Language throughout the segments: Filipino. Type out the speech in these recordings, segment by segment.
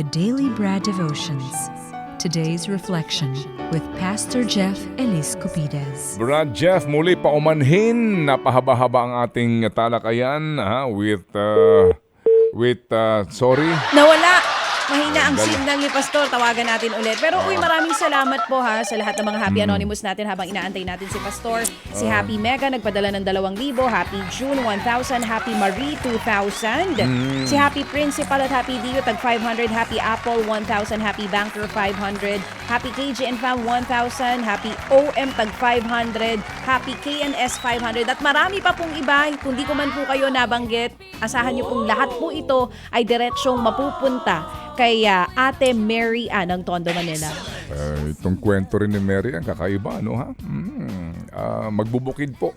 the Daily Bread Devotions. Today's reflection with Pastor Jeff Eliscopides. Brad Jeff, muli paumanhin. Napahaba-haba ang ating talakayan sorry. Nawala. Mahina ang signal ni Pastor. Tawagan natin ulit. Pero maraming salamat po sa lahat ng mga Happy Anonymous natin habang inaantay natin si Pastor. Si Happy Mega nagpadala ng 2,000. Happy June 1,000. Happy Marie 2,000. Si Happy Principal at Happy Dio tag 500. Happy Apple 1,000. Happy Banker 500. Happy KJ and Fam 1,000. Happy OM tag 500. Happy KNS 500. At marami pa pong iba. Kung di ko man po kayo nabanggit, asahan niyo pong lahat po ito ay diretsyong mapupunta kay Ate Mary Ann ng Tondo, Manila. Itong kwento rin ni Mary ang kakaiba, no ha? Magbubukid po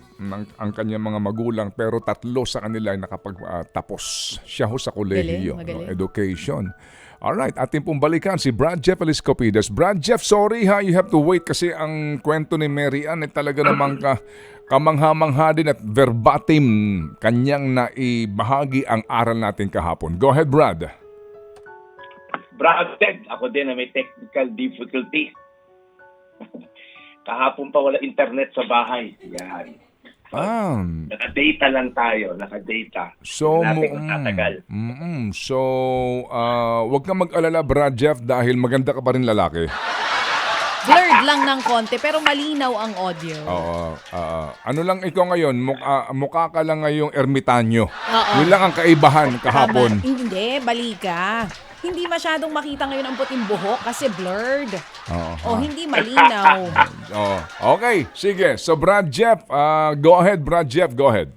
ang kanyang mga magulang pero 3 sa kanila ay nakapagtapos. Siya ho sa kolehiyo, no? Education. Alright, ating pong balikan si Brad Jeff Eliscopides. Brad Jeff, sorry ha, you have to wait kasi ang kwento ni Mary Ann ay talaga namang kamangha-mangha din at verbatim kanyang naibahagi ang aral natin kahapon. Go ahead, Brad. Brad, ako din na may technical difficulty. Kahapon pa wala internet sa bahay. Yan. Naka-data lang tayo. Naka-data. So, wag kang mag-alala, Brad Jeff, dahil maganda ka pa rin lalaki. Blurred lang ng konti, pero malinaw ang audio. Oo. Ano lang ikaw ngayon? Mukha ka lang ngayong ermitanyo. Yun lang ang kaibahan kahapon. Hindi, balika. Hindi masyadong makita ngayon ang puting buhok kasi blurred. Hindi malinaw. Okay, sige. So Brad Jeff, go ahead, Brad Jeff, go ahead.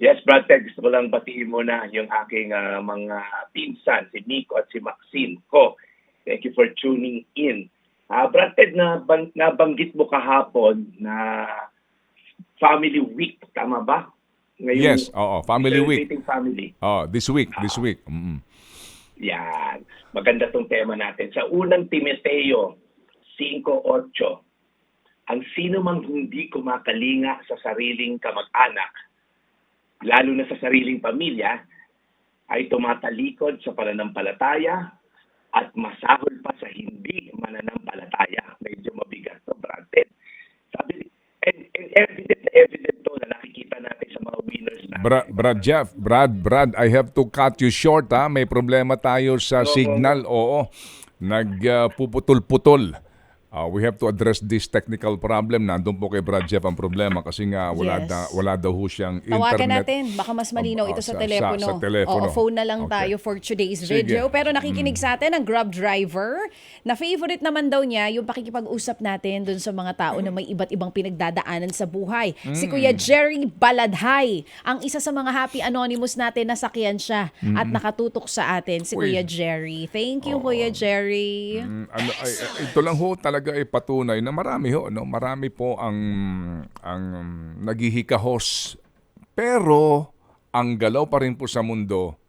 Yes, Brad, gusto ko lang batiin muna yung aking mga pinsan, si Nico at si Maxine ko. Thank you for tuning in. Brad, nabanggit mo kahapon na Family Week, tama ba? Ngayon, yes, Family Week. Family. This week. Yan. Maganda tong tema natin. Sa unang Timoteo 5:8, ang sino mang hindi kumakalinga sa sariling kamag-anak, lalo na sa sariling pamilya, ay tumatalikod sa pananampalataya at masahol pa sa hindi mananampalataya. Medyo mabigat to, Brad. Sabi, and evident to na nakikita natin sa mga winners natin. Brad Jeff, Brad, I have to cut you short ha. May problema tayo sa signal. Oo. Nagpuputol-putol. We have to address this technical problem. Nandun po kay Brad Jeff ang problema kasi nga wala daw ho siyang internet. Tawagan natin. Baka mas malinaw ito sa telepono. Sa telepono. Phone na lang tayo for today's video. Pero nakikinig sa atin ang Grab driver na favorite naman daw niya yung pakikipag-usap natin dun sa mga tao na may iba't ibang pinagdadaanan sa buhay. Si Kuya Jerry Baladhay, ang isa sa mga Happy Anonymous natin, nasakyan siya at nakatutok sa atin, si Kuya Jerry. Thank you, Kuya Jerry. Ito lang ho talaga ay patunay na marami po ang naghihikahos, pero ang galaw pa rin po sa mundo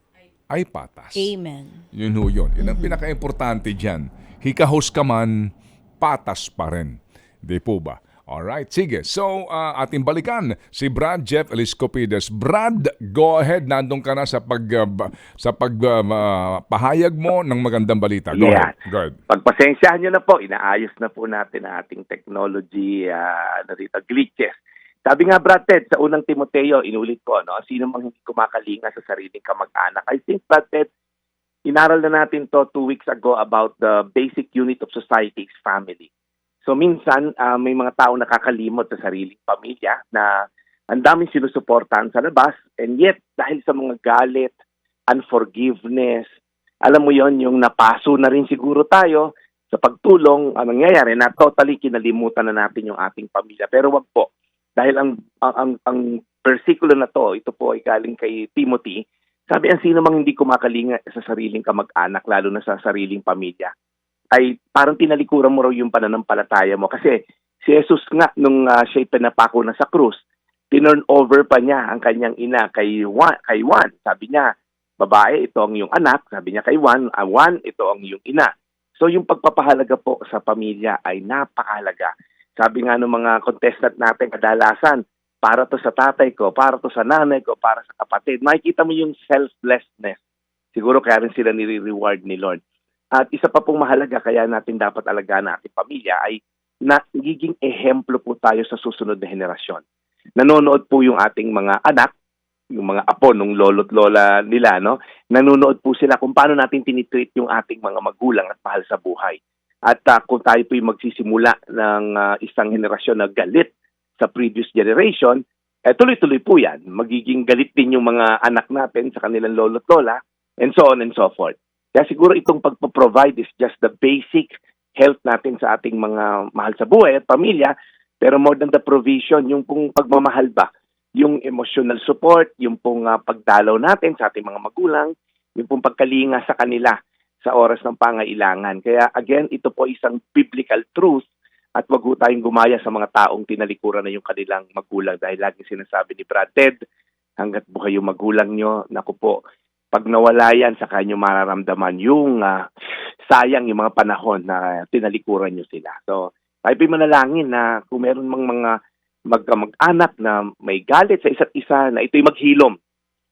ay patas. Amen. Yun ang pinaka-importante dyan. Hikahos ka man, patas pa rin. Di po ba? Alright, sige. So, ating balikan si Brad Jeff Eliscopides. Brad, go ahead. Nandun ka na sa pagpahayag mo ng magandang balita. Go ahead. Pagpasensyahan nyo na po, inaayos na po natin ang ating technology glitches. Sabi nga, Brad Ted, sa unang Timoteo, inulit ko, sino mang hindi kumakalinga sa sariling kamag-anak. I think, Brad Ted, inaral na natin to 2 weeks ago about the basic unit of society is family. So minsan, may mga tao nakakalimot sa sariling pamilya na ang daming sinusuportahan sa labas, and yet dahil sa mga galit, unforgiveness, alam mo yon, yung napaso na rin siguro tayo sa pagtulong, ang nangyayari na totally kinalimutan na natin yung ating pamilya. Pero wag po, dahil ang versikulo na to, ito po ay galing kay Timothy, sabi, ang sino mang hindi kumakalinga sa sariling kamag-anak, lalo na sa sariling pamilya, ay parang tinalikuran mo raw yung pananampalataya mo. Kasi si Jesus nga, nung siya'y pinapako na sa krus, tinurn over pa niya ang kanyang ina kay Juan. Sabi niya, babae, ito ang iyong anak. Sabi niya kay Juan, Juan, ito ang iyong ina. So yung pagpapahalaga po sa pamilya ay napakahalaga. Sabi nga ng mga contestant natin kadalasan, para to sa tatay ko, para to sa nanay ko, para sa kapatid. Makikita mo yung selflessness Siguro kaya rin sila nire-reward ni Lord. At isa pa pong mahalaga, kaya natin dapat alagaan ang ating pamilya ay nagiging ehemplo po tayo sa susunod na henerasyon. Nanonood po yung ating mga anak, yung mga apo nung lolo't lola nila, no? Nanonood po sila kung paano natin tinitreat yung ating mga magulang at mahal sa buhay. At kung tayo po yung magsisimula ng isang henerasyon na galit sa previous generation, tuloy-tuloy po yan. Magiging galit din yung mga anak natin sa kanilang lolo't lola, and so on and so forth. Kaya siguro itong pagpo-provide is just the basic health natin sa ating mga mahal sa buhay at pamilya, pero more than the provision, yung pong pagmamahal ba, yung emotional support, yung pong pagdalaw natin sa ating mga magulang, yung pong pagkalinga sa kanila sa oras ng pangailangan. Kaya again, ito po isang biblical truth at wag ho tayong gumaya sa mga taong tinalikuran na yung kanilang magulang dahil lagi sinasabi ni Brad Ted, hanggat buhay yung magulang nyo, naku po, pag nawala yan, saka nyo mararamdaman yung sayang yung mga panahon na tinalikuran nyo sila. So, tayo po'y manalangin na kung meron mga mag-anak na may galit sa isa't isa, na ito'y maghilom.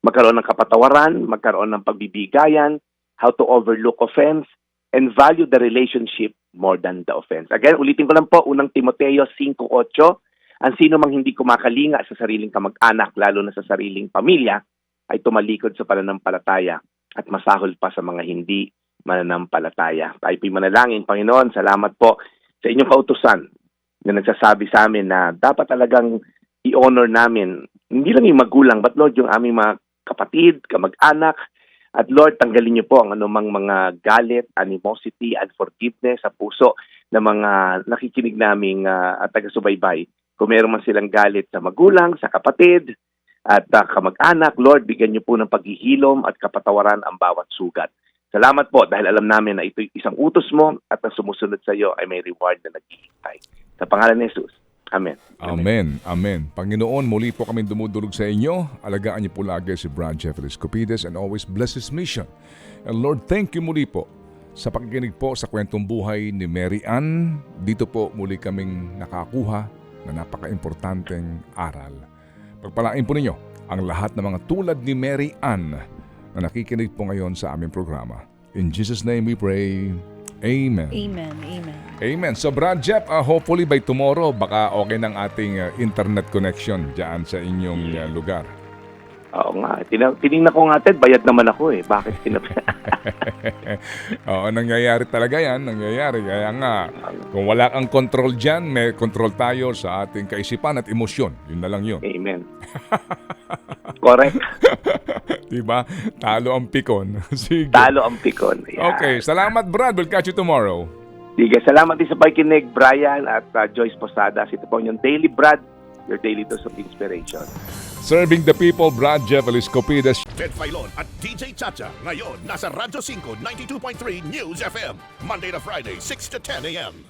Magkaroon ng kapatawaran, magkaroon ng pagbibigayan, how to overlook offense, and value the relationship more than the offense. Again, ulitin ko lang po, unang Timoteo 5:8, ang sino mang hindi kumakalinga sa sariling kamag-anak, lalo na sa sariling pamilya, ay tumalikod sa pananampalataya at masahol pa sa mga hindi mananampalataya. Tayo po'y manalangin, Panginoon, salamat po sa inyong kautusan na nagsasabi sa amin na dapat talagang i-honor namin, hindi lang yung magulang, but Lord, yung aming mga kapatid, kamag-anak, at Lord, tanggalin niyo po ang anumang mga galit, animosity, unforgiveness sa puso ng mga nakikinig naming taga-subaybay. Kung meron man silang galit sa magulang, sa kapatid, at kamag-anak, Lord, bigyan niyo po ng paghihilom at kapatawaran ang bawat sugat. Salamat po dahil alam namin na ito isang utos mo at ang sumusunod sa iyo ay may reward na naghihintay. Sa pangalan ni Jesus. Amen. Amen. Amen. Panginoon, muli po kami dumudulog sa inyo. Alagaan niyo po lagi si Brad Jeff Eliscopides and always bless his mission. And Lord, thank you muli po sa pakikinig po sa kwentong buhay ni Mary Ann. Dito po muli kaming nakakuha na napaka-importanteng aral. Pagpalain po ninyo ang lahat ng mga tulad ni Mary Ann na nakikinig po ngayon sa aming programa. In Jesus' name we pray. Amen. Amen. Amen. Amen. So Brad Jeff, hopefully by tomorrow, baka okay ng ating internet connection dyan sa inyong lugar. Oo nga. Tinignan ko nga, Ted, bayad naman ako eh. Bakit Oo, nangyayari talaga yan. Nangyayari. Kaya nga, kung wala kang control dyan, may control tayo sa ating kaisipan at emosyon. Yun na lang yun. Amen. Correct. Diba? Talo ang pikon. Sige. Talo ang pikon. Yeah. Okay. Salamat, Brad. We'll catch you tomorrow. Sige. Salamat din sa pakikinig, Brian at Joyce Posadas. Ito po yung Daily Brad, your daily dose of inspiration. Serving the people, Brad Jeff Eliscopides. Ted Filon at DJ Chacha. Ngayon, nasa Radyo 5, 92.3 News FM. Monday to Friday, 6 to 10 a.m.